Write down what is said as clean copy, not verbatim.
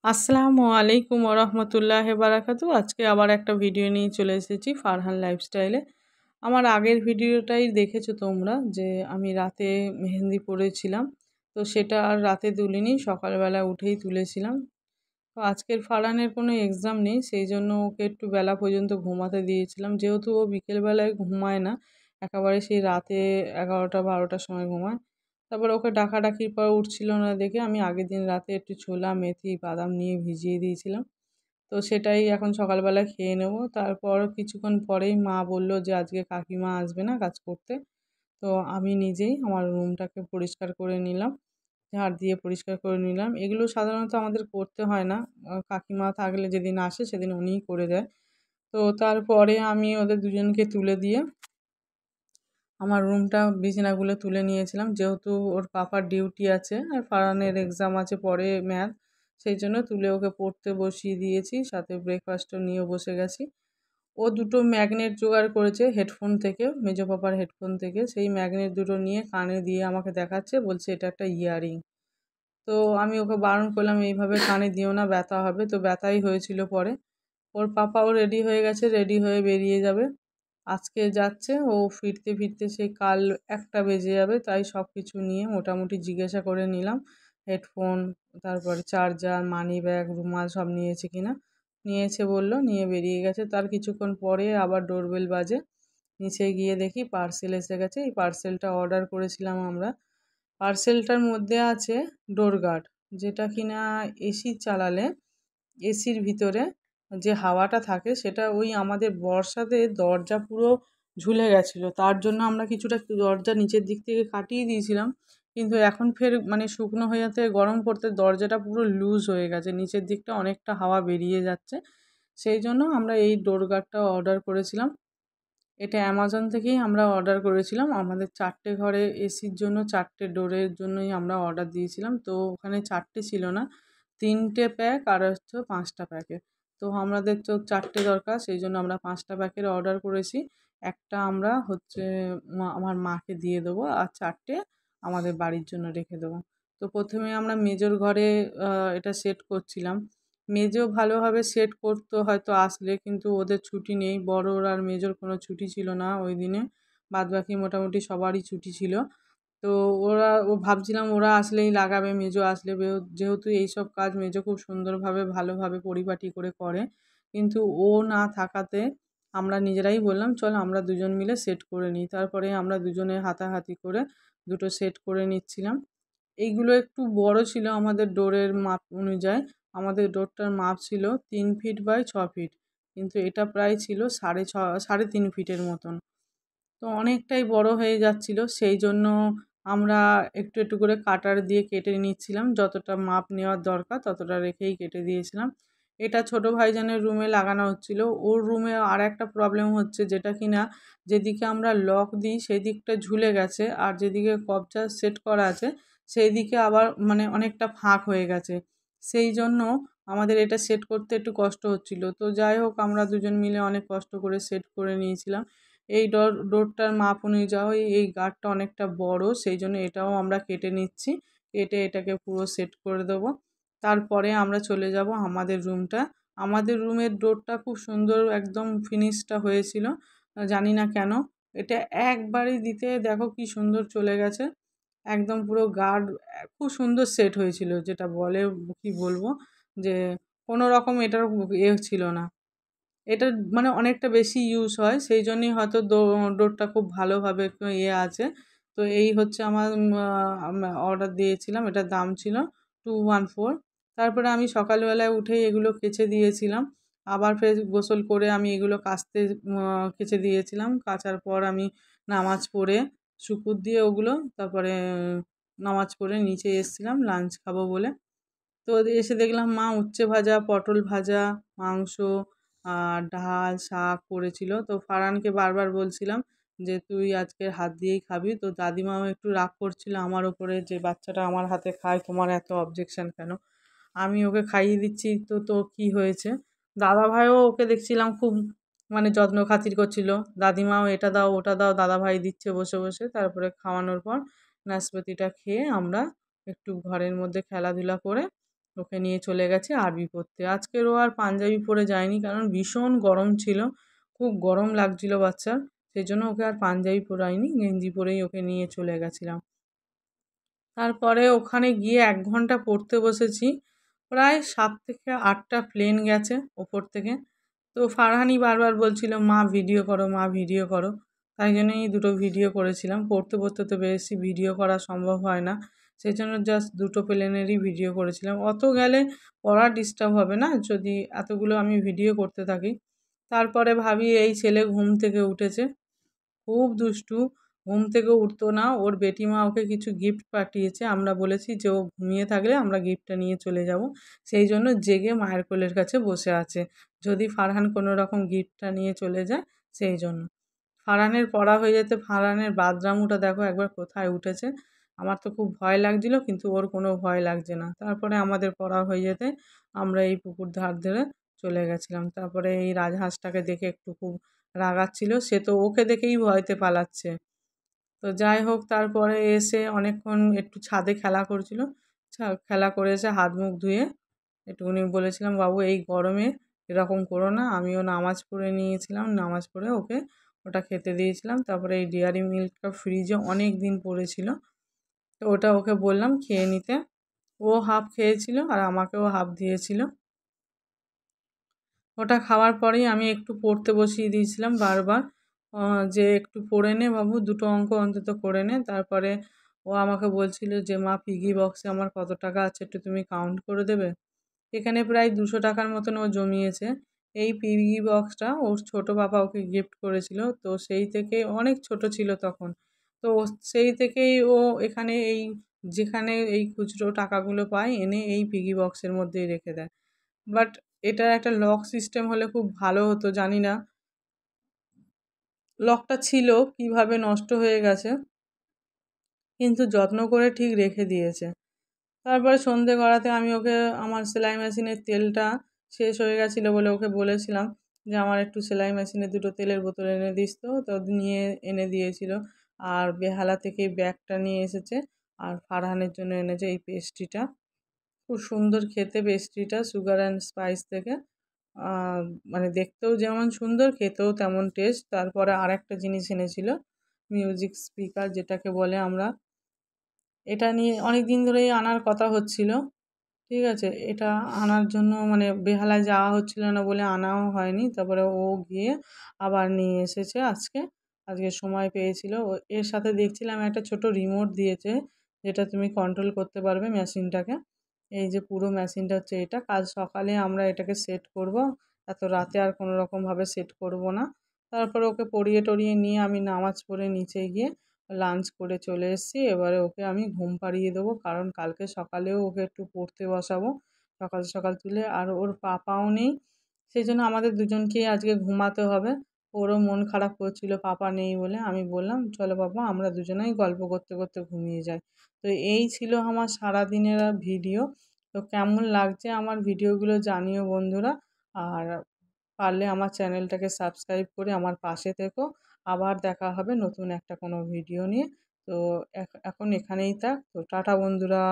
আসসালামু আলাইকুম ওয়া রাহমাতুল্লাহি ওয়া বারাকাতুহু। আজকে আবার একটা ভিডিও নিয়ে চলে এসেছি ফারহান লাইফস্টাইলে। আমার আগের ভিডিওটাই দেখেছো তোমরা যে আমি রাতে মেহেন্দি পড়েছিলাম। তো সেটা আর রাতে তুলিনি, সকালবেলা উঠেই তুলেছিলাম। তো আজকের ফারহানের কোনো এক্সাম নেই, সেই জন্য ওকে একটু বেলা পর্যন্ত ঘুমাতে দিয়েছিলাম। যেহেতু ও বিকেলবেলায় ঘুমায় না, একেবারে সেই রাতে 11টা-12টার সময় ঘুমায়। তারপরে ওকে ডাকাডাকির পর উঠছিল না দেখে আমি আগের দিন রাতে একটু ছোলা, মেথি, বাদাম নিয়ে ভিজিয়ে দিয়েছিলাম। তো সেটাই এখন সকালবেলা খেয়ে নেব। তারপর কিছুক্ষণ পরেই মা বলল যে আজকে কাকিমা আসবে না কাজ করতে। তো আমি নিজেই আমার রুমটাকে পরিষ্কার করে নিলাম। ঝাড় দিয়ে পরিষ্কার করে নিলাম। এগুলো সাধারণত আমাদের করতে হয় না। কাকিমা থাকলে যেদিন আসে সেদিন উনিই করে দেয়। তো তারপরে আমি ওদের দুজনকে তুলে দিয়ে আমার রুমটা বিছানাগুলো তুলে নিয়েছিলাম। যেহেতু ওর পাপার ডিউটি আছে আর ফারহানের এক্সাম আছে পরে ম্যাথ, সেই জন্য তুলে ওকে পড়তে বসিয়ে দিয়েছি। সাথে ব্রেকফাস্টও নিয়ে বসে গেছি। ও দুটো ম্যাগনেট জোগাড় করেছে হেডফোন থেকে, মেজো পাপার হেডফোন থেকে। সেই ম্যাগনেট দুটো নিয়ে কানে দিয়ে আমাকে দেখাচ্ছে, বলছে এটা একটা ইয়াররিং। তো আমি ওকে বারণ করলাম এইভাবে কানে দিও না, ব্যথা হবে। তো ব্যথাই হয়েছিল পরে। ওর পাপাও রেডি হয়ে গেছে, রেডি হয়ে বেরিয়ে যাবে। আজকে যাচ্ছে, ও ফিরতে ফিরতে সেই কাল 1টা বেজে যাবে। তাই সব কিছু নিয়ে মোটামুটি জিজ্ঞাসা করে নিলাম হেডফোন, তারপরে চার্জার, মানি ব্যাগ, রুমাল সব নিয়েছে কিনা। নিয়েছে বলল, নিয়ে বেরিয়ে গেছে। তার কিছুক্ষণ পরে আবার ডোরবেল বাজে। নিচে গিয়ে দেখি পার্সেল এসে গেছে। এই পার্সেলটা অর্ডার করেছিলাম আমরা। পার্সেলটার মধ্যে আছে ডোর গার্ড, যেটা কিনা এসি চালালে এসির ভিতরে যে হাওয়াটা থাকে সেটা ওই আমাদের বর্ষাতে দরজা পুরো ঝুলে গেছিলো, তার জন্য আমরা কিছুটা দরজা নিচের দিক থেকে কাটিয়ে দিয়েছিলাম। কিন্তু এখন ফের মানে শুকনো হয়ে যেতে গরম পড়তে দরজাটা পুরো লুজ হয়ে গেছে, নিচের দিকটা অনেকটা হাওয়া বেরিয়ে যাচ্ছে। সেই জন্য আমরা এই ডোর গার্ডটা অর্ডার করেছিলাম। এটা অ্যামাজন থেকেই আমরা অর্ডার করেছিলাম। আমাদের 4টে ঘরে এসির জন্য 4টে ডোরের জন্যই আমরা অর্ডার দিয়েছিলাম। তো ওখানে 4টে ছিল না, 3টে প্যাক আর হচ্ছে 5টা প্যাকেট। তো আমাদের তো 4টে দরকার, সেই জন্য আমরা 5টা প্যাকের অর্ডার করেছি। একটা আমরা হচ্ছে আমার মাকে দিয়ে দেবো আর 4টে আমাদের বাড়ির জন্য রেখে দেবো। তো প্রথমে আমরা মেজোর ঘরে এটা সেট করছিলাম। মেজো ভালোভাবে সেট করতো হয়তো আসলে, কিন্তু ওদের ছুটি নেই। বড়োর আর মেজোর কোনো ছুটি ছিল না ওই দিনে। বাদবাকি মোটামুটি সবারই ছুটি ছিল। তো ভাবছিলাম ওরা আসলেই লাগাবে, মেজো আসলে। যেহেতু এইসব কাজ মেজো খুব সুন্দরভাবে ভালোভাবে পরিপাটি করে করে। কিন্তু ও না থাকাতে আমরা নিজেরাই বললাম চল আমরা দুজন মিলে সেট করে নিই। তারপরে আমরা দুজনে হাতাহাতি করে দুটো সেট করে নিচ্ছিলাম। এইগুলো একটু বড় ছিল আমাদের ডোরের মাপ অনুযায়ী। আমাদের ডোরটার মাপ ছিল 3 ফিট বাই 6 ফিট। কিন্তু এটা প্রায় ছিল 3.5 ফিটের মতন। তো অনেকটাই বড় হয়ে যাচ্ছিল, সেই জন্য আমরা একটু একটু করে কাটার দিয়ে কেটে নিচ্ছিলাম। যতটা মাপ নেওয়ার দরকার ততটা রেখেই কেটে দিয়েছিলাম। এটা ছোট ভাইজানের রুমে লাগানো হচ্ছিল। ওর রুমে আর একটা প্রবলেম হচ্ছে, যেটা কিনা যেদিকে আমরা লক দিই সেই দিকটা ঝুলে গেছে, আর যেদিকে কবজা সেট করা আছে সেই দিকে আবার মানে অনেকটা ফাঁক হয়ে গেছে। সেই জন্য আমাদের এটা সেট করতে একটু কষ্ট হচ্ছিল। তো যাই হোক আমরা দুজন মিলে অনেক কষ্ট করে সেট করে নিয়েছিলাম। এই ডোরটার মাপ অনুযায়ী এই গার্ডটা অনেকটা বড়, সেই জন্য এটাও আমরা কেটে নিচ্ছি। কেটে এটাকে পুরো সেট করে দেবো। তারপরে আমরা চলে যাব আমাদের রুমটা। আমাদের রুমের ডোরটা খুব সুন্দর একদম ফিনিশটা হয়েছিল। জানি না কেন এটা একবারই দিতে দেখো কি সুন্দর চলে গেছে। একদম পুরো গার্ড খুব সুন্দর সেট হয়েছিল, যেটা বলে কি বলবো, যে কোনো রকম এটার ছিল না। এটা মানে অনেকটা বেশি ইউজ হয়, সেই জন্যই হয়তো ডোরটা খুব ভালোভাবে একটু আছে। তো এই হচ্ছে আমার অর্ডার দিয়েছিলাম, এটার দাম ছিল 214। তারপরে আমি সকালবেলায় উঠেই এগুলো কেচে দিয়েছিলাম। আবার ফের গোসল করে আমি এগুলো কাচতে কেচে দিয়েছিলাম। কাচার পর আমি নামাজ পড়ে শুকুর দিয়ে ওগুলো তারপরে নামাজ পড়ে নিচে এসেছিলাম লাঞ্চ খাবো বলে। তো এসে দেখলাম মা উচ্ছে ভাজা, পটল ভাজা, মাংস আর ডাল, শাক করেছিল। তো ফারহানকে বারবার বলছিলাম যে তুই আজকে হাত দিয়েই খাবি। তো দাদিমাও একটু রাগ করছিল আমার ওপরে যে বাচ্চাটা আমার হাতে খায়, তোমার এত অবজেকশন কেন? আমি ওকে খাইয়ে দিচ্ছি, তো তো কি হয়েছে? দাদাভাইও ওকে দেখছিলাম খুব মানে যত্ন খাতির করছিল। দাদিমাও এটা দাও ওটা দাও দাদাভাই দিচ্ছে বসে বসে। তারপরে খাওয়ানোর পর নাশপাতিটা খেয়ে আমরা একটু ঘরের মধ্যে খেলাধুলা করে ওকে নিয়ে চলে গেছি আরবি পড়তে। আজকের ও আর পাঞ্জাবি পরে যায়নি, কারণ ভীষণ গরম ছিল, খুব গরম লাগছিল বাচ্চার। সেই জন্য ওকে আর পাঞ্জাবি পরাইনি, গেঞ্জি পরেই ওকে নিয়ে চলে গেছিলাম। তারপরে ওখানে গিয়ে ১ ঘন্টা পড়তে বসেছি। প্রায় ৭ থেকে ৮টা প্লেন গেছে ওপর থেকে। তো ফারহানি বারবার বলছিল, "মা ভিডিও করো, মা ভিডিও করো।" তাই জন্যই দুটো ভিডিও করেছিলাম। পড়তে পড়তে তো বেশি ভিডিও করা সম্ভব হয় না। সেজন্য জাস্ট দুটো প্লেনেরই ভিডিও করেছিলাম। অত গেলে পড়া ডিস্টার্ব হবে না যদি এতগুলো আমি ভিডিও করতে থাকি। তারপরে ভাবি এই ছেলে ঘুম থেকে উঠেছে, খুব দুষ্টু। ঘুম থেকে উঠতো না। ওর বেটিমা ওকে কিছু গিফট পাঠিয়েছে। আমরা বলেছি যে ও ঘুমিয়ে থাকলে আমরা গিফটটা নিয়ে চলে যাব। সেই জন্য জেগে মায়ের কোলের কাছে বসে আছে, যদি ফারহান কোনো রকম গিফটটা নিয়ে চলে যায় সেই জন্য। ফারহানের পড়া হয়ে যেতে ফারহানের বাদরামুটা দেখো একবার কোথায় উঠেছে। আমার তো খুব ভয় লাগছিল, কিন্তু ওর কোনো ভয় লাগছে না। তারপরে আমাদের পড়া হয়ে যেতে আমরা এই পুকুর ধার ধরে চলে গেছিলাম। তারপরে এই রাজহাঁসটাকে দেখে একটু খুব রাগাচ্ছিল, সে তো ওকে দেখেই ভয়তে পালাচ্ছে। তো যাই হোক, তারপরে এসে অনেকক্ষণ একটু ছাদে খেলা করছিল। খেলা করে এসে হাত মুখ ধুয়ে একটুখানি বলেছিলাম, বাবু এই গরমে এরকম করো না। আমিও নামাজ পড়ে নিয়েছিলাম, নামাজ পড়ে ওকে ওটা খেতে দিয়েছিলাম। তারপরে এই ডেয়ারি মিল্কটা ফ্রিজে অনেক দিন পড়েছিল, তো ওটা ওকে বললাম খেয়ে নিতে। ও হাফ খেয়েছিল আর আমাকেও হাফ দিয়েছিল। ওটা খাওয়ার পরেই আমি একটু পড়তে বসিয়ে দিয়েছিলাম বারবার, যে একটু পড়ে নে বাবু, দুটো অঙ্ক অন্তত করে নে। তারপরে ও আমাকে বলছিল যে, মা পিগি বক্সে আমার কত টাকা আছে একটু তুমি কাউন্ট করে দেবে। এখানে প্রায় 200 টাকার মতন ও জমিয়েছে। এই পিগি বক্সটা ওর ছোট পাপা ওকে গিফট করেছিল। তো সেই থেকে, অনেক ছোট ছিল তখন। তো সেই থেকেই ও এখানে এই, যেখানে এই খুচরো টাকাগুলো পায় এনে এই পিগি বক্সের মধ্যেই রেখে দেয়। বাট এটার একটা লক সিস্টেম হলে খুব ভালো হতো, জানি না লকটা ছিল কিভাবে নষ্ট হয়ে গেছে, কিন্তু যত্ন করে ঠিক রেখে দিয়েছে। তারপরে সন্ধে গড়াতে আমি ওকে আমার সেলাই মেশিনের তেলটা শেষ হয়ে গেছিলো বলে ওকে বলেছিলাম যে আমার একটু সেলাই মেশিনে 2টো তেলের বোতল এনে দিস তো। তো নিয়ে এনে দিয়েছিল। আর বেহালা থেকে ব্যাগটা নিয়ে এসেছে। আর ফারহানের জন্য এনেছে এই পেস্ট্রিটা। খুব সুন্দর খেতে পেস্ট্রিটা, সুগার অ্যান্ড স্পাইস থেকে। আ মানে দেখতেও যেমন সুন্দর, খেতেও তেমন টেস্ট। তারপরে আরেকটা জিনিস এনেছিল, মিউজিক স্পিকার যেটাকে বলে আমরা। এটা নিয়ে অনেকদিন ধরেই আনার কথা হচ্ছিল। ঠিক আছে? এটা আনার জন্য মানে বেহালায় যাওয়া হচ্ছিল না বলে আনাও হয়নি। তারপরে ও গিয়ে আবার নিয়ে এসেছে আজকে। আজকে সময় পেয়েছিল। এর সাথে দেখছিলাম একটা ছোট রিমোট দিয়েছে, যেটা তুমি কন্ট্রোল করতে পারবে মেশিনটাকে। এই যে পুরো মেশিনটা হচ্ছে এটা। কাল সকালে আমরা এটাকে সেট করব। এত রাতে আর কোনো রকমভাবে সেট করব না। তারপরে ওকে পড়িয়ে টরিয়ে নিয়ে আমি নামাজ পড়ে নিচে গিয়ে লাঞ্চ করে চলে এসেছি। এবারে ওকে আমি ঘুম পাড়িয়ে দেবো, কারণ কালকে সকালেও ওকে একটু পড়তে বসাবো সকাল সকাল তুলে। আর ওর পাপাও নেই, সেই জন্য আমাদের দুজনকেই আজকে ঘুমাতে হবে। ওরও মন খারাপ করছিল পাপা নেই বলে। আমি বললাম, চলো পাপা আমরা দুজনেই গল্প করতে করতে ঘুমিয়ে যাই। তো এই ছিল আমার সারাদিনের ভিডিও। তো কেমন লাগছে আমার ভিডিওগুলো জানিও বন্ধুরা। আর পারলে আমার চ্যানেলটাকে সাবস্ক্রাইব করে আমার পাশে থেকো। আবার দেখা হবে নতুন একটা কোনো ভিডিও নিয়ে। তো এখন এখানেই থাক। তো টাটা বন্ধুরা।